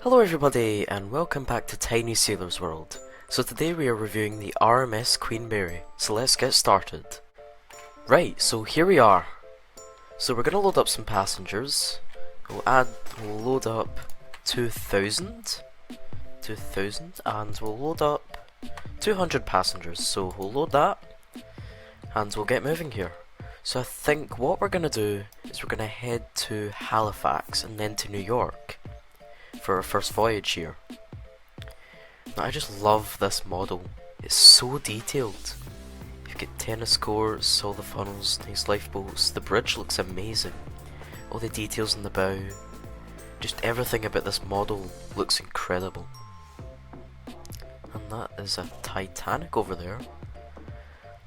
Hello everybody and welcome back to Tiny Sailor's World. So today we are reviewing the RMS Queen Mary, so let's get started. Right, so here we are. So we're gonna load up some passengers. We'll load up 2,000, and we'll load up 200 passengers. So we'll load that and we'll get moving here. So I think what we're gonna do is we're gonna head to Halifax and then to New York for our first voyage here. Now, I just love this model. It's so detailed. You've got tennis courts, all the funnels, nice lifeboats. The bridge looks amazing. All the details in the bow. Just everything about this model looks incredible. And that is a Titanic over there.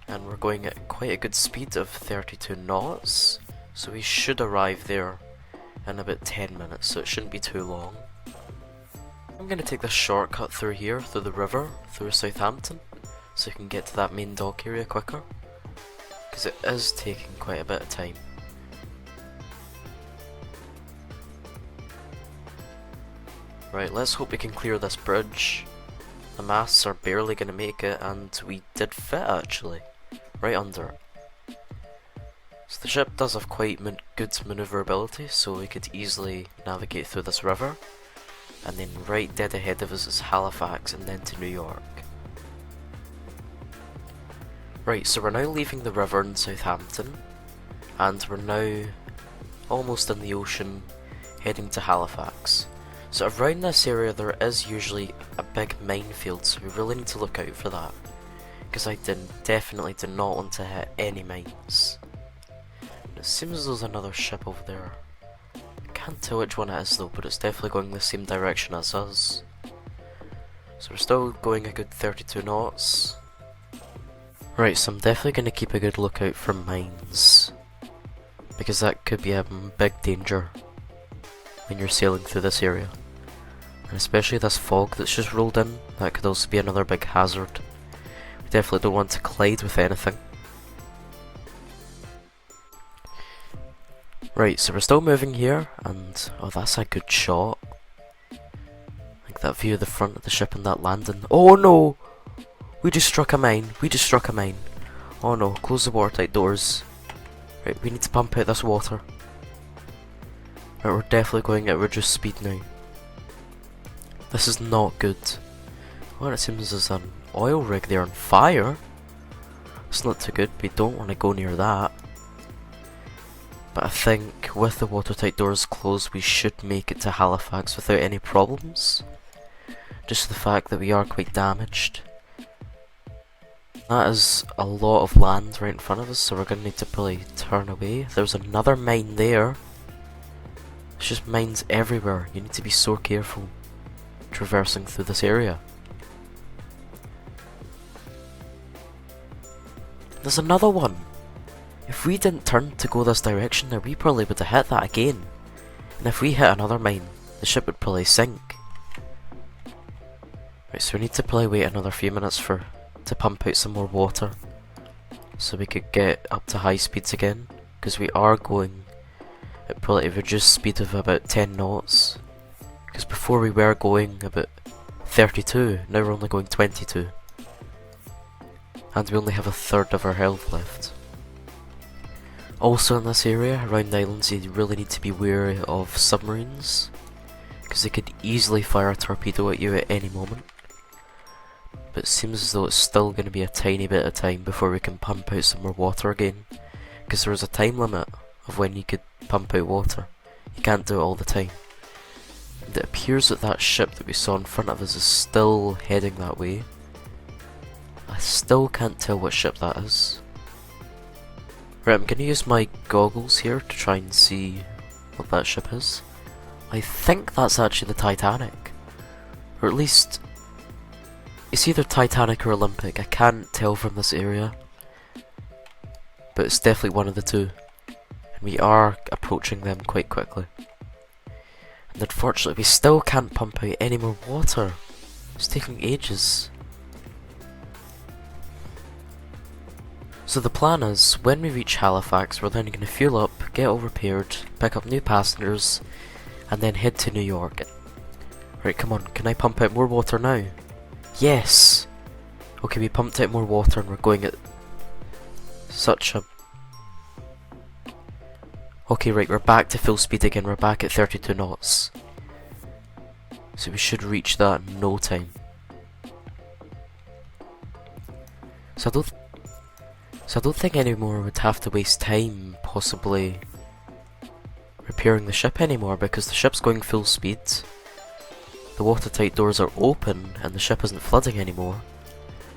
And we're going at quite a good speed of 32 knots. So we should arrive there in about 10 minutes, so it shouldn't be too long. I'm going to take this shortcut through here, through the river, through Southampton, so you can get to that main dock area quicker, because it is taking quite a bit of time. Right, let's hope we can clear this bridge. The masts are barely going to make it, and we did fit actually, right under it. So the ship does have quite good manoeuvrability, so we could easily navigate through this river. And then right dead ahead of us is Halifax and then to New York. Right, so we're now leaving the river in Southampton, and we're now almost in the ocean heading to Halifax. So around this area there is usually a big minefield, so we really need to look out for that, because I definitely do not want to hit any mines. It seems there's another ship over there. Can't tell which one it is though, but it's definitely going the same direction as us. So we're still going a good 32 knots. Right, so I'm definitely going to keep a good lookout for mines, because that could be a big danger when you're sailing through this area. And especially this fog that's just rolled in, that could also be another big hazard. We definitely don't want to collide with anything. Right, so we're still moving here, and oh, that's a good shot. Like that view of the front of the ship and that landing. Oh no! We just struck a mine. Oh no, close the watertight doors. Right, we need to pump out this water. Right, we're definitely going at reduced speed now. This is not good. Well, it seems there's an oil rig there on fire. It's not too good, we don't want to go near that. But I think with the watertight doors closed we should make it to Halifax without any problems. Just the fact that we are quite damaged. That is a lot of land right in front of us, so we're going to need to probably turn away. There's another mine there. There's just mines everywhere. You need to be so careful traversing through this area. There's another one. If we didn't turn to go this direction, then we probably would have hit that again. And if we hit another mine, the ship would probably sink. Right, so we need to probably wait another few minutes to pump out some more water, so we could get up to high speeds again, because we are going at probably a reduced speed of about 10 knots. Because before we were going about 32, now we're only going 22. And we only have a third of our health left. Also in this area, around the islands, you really need to be wary of submarines, because they could easily fire a torpedo at you at any moment. But it seems as though it's still going to be a tiny bit of time before we can pump out some more water again, because there is a time limit of when you could pump out water. You can't do it all the time. And it appears that that ship that we saw in front of us is still heading that way. I still can't tell what ship that is. Right, I'm going to use my goggles here to try and see what that ship is. I think that's actually the Titanic. Or at least, it's either Titanic or Olympic. I can't tell from this area. But it's definitely one of the two. And we are approaching them quite quickly. And unfortunately we still can't pump out any more water. It's taking ages. So the plan is, when we reach Halifax, we're then going to fuel up, get all repaired, pick up new passengers, and then head to New York. Right, come on, can I pump out more water now? Yes! Okay, we pumped out more water and we're going at such a... Okay, right, we're back to full speed again, we're back at 32 knots. So we should reach that in no time. So I don't think anymore would have to waste time possibly repairing the ship anymore, because the ship's going full speed. The watertight doors are open and the ship isn't flooding anymore.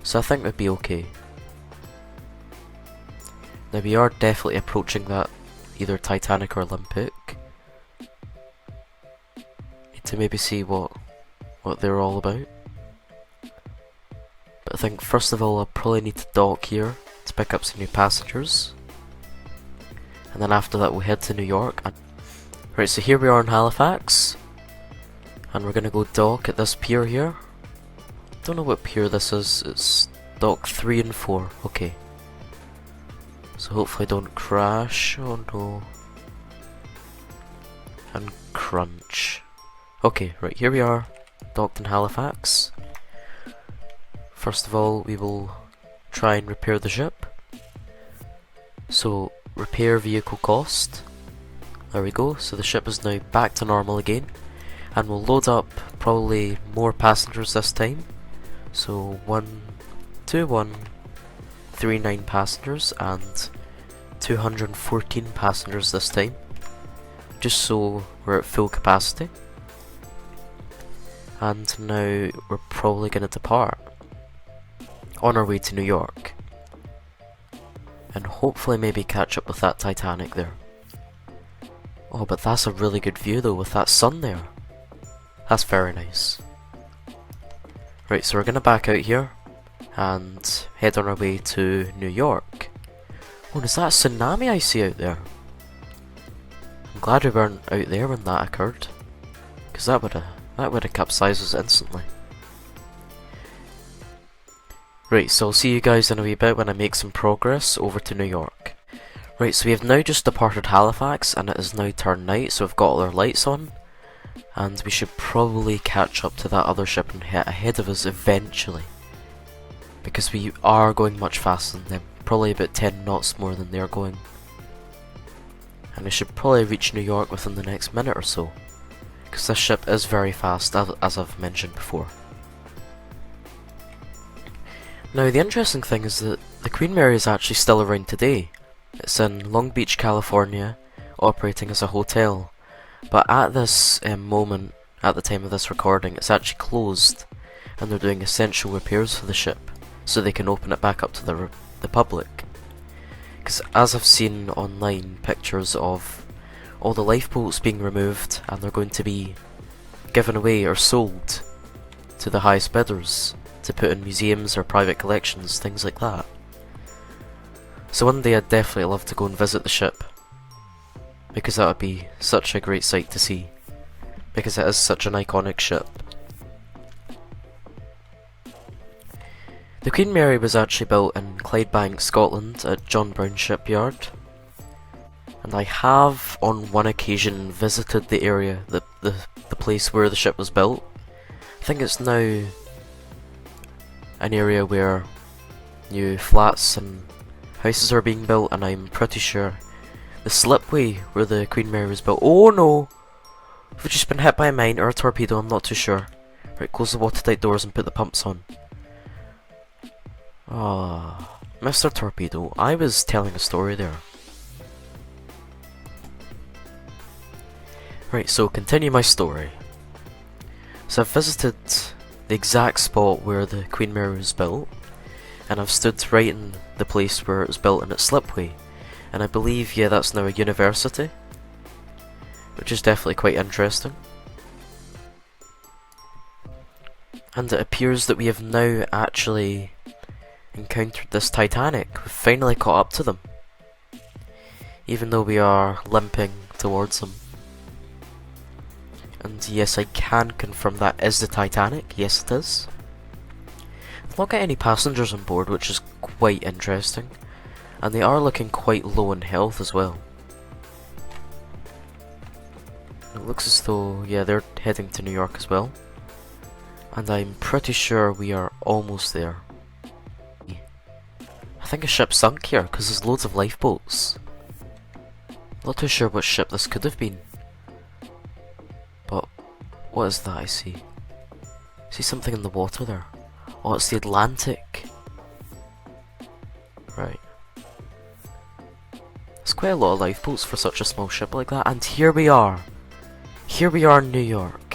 So I think we'd be okay. Now we are definitely approaching that either Titanic or Olympic. Need to maybe see what they're all about. But I think first of all I'll probably need to dock here to pick up some new passengers. And then after that we'll head to New York. Right, so here we are in Halifax. And we're gonna go dock at this pier here. Don't know what pier this is, it's dock 3 and 4, okay. So hopefully I don't crash, oh no. And crunch. Okay, right, here we are, docked in Halifax. First of all, we will try and repair the ship. So, repair vehicle cost. There we go, so the ship is now back to normal again. And we'll load up probably more passengers this time. So 12139 passengers and 214 passengers this time. Just so we're at full capacity. And now we're probably going to depart on our way to New York. And hopefully maybe catch up with that Titanic there. Oh, but that's a really good view though with that sun there. That's very nice. Right, so we're gonna back out here and head on our way to New York. Oh, is that a tsunami I see out there? I'm glad we weren't out there when that occurred, because that would have capsized us instantly. Right, so I'll see you guys in a wee bit when I make some progress over to New York. Right, so we have now just departed Halifax and it is now turned night, so we've got all our lights on. And we should probably catch up to that other ship and hit ahead of us eventually. Because we are going much faster than them. Probably about 10 knots more than they're going. And we should probably reach New York within the next minute or so. Because this ship is very fast, as I've mentioned before. Now the interesting thing is that the Queen Mary is actually still around today. It's in Long Beach, California, operating as a hotel. But at this moment, at the time of this recording, it's actually closed, and they're doing essential repairs for the ship, so they can open it back up to the public. Because as I've seen online pictures of all the lifeboats being removed, and they're going to be given away or sold to the highest bidders, to put in museums or private collections, things like that. So one day I'd definitely love to go and visit the ship. Because that would be such a great sight to see. Because it is such an iconic ship. The Queen Mary was actually built in Clydebank, Scotland at John Brown Shipyard. And I have on one occasion visited the area, the place where the ship was built. I think it's now an area where new flats and houses are being built, and I'm pretty sure the slipway where the Queen Mary was built. Oh no! Have we just been hit by a mine or a torpedo? I'm not too sure. Right, close the watertight doors and put the pumps on. Ah, Mr. Torpedo, I was telling a story there. Right, so continue my story. So I've visited the exact spot where the Queen Mary was built, and I've stood right in the place where it was built in its slipway. And I believe, yeah, that's now a university, which is definitely quite interesting. And it appears that we have now actually encountered this Titanic. We've finally caught up to them, even though we are limping towards them. And yes, I can confirm that is the Titanic. Yes, it is. I've not got any passengers on board, which is quite interesting. And they are looking quite low in health as well. It looks as though, yeah, they're heading to New York as well. And I'm pretty sure we are almost there. I think a ship sunk here because there's loads of lifeboats. Not too sure what ship this could have been. But what is that I see? I see something in the water there. Oh, it's the Atlantic. Right. There's quite a lot of lifeboats for such a small ship like that. And here we are. Here we are in New York.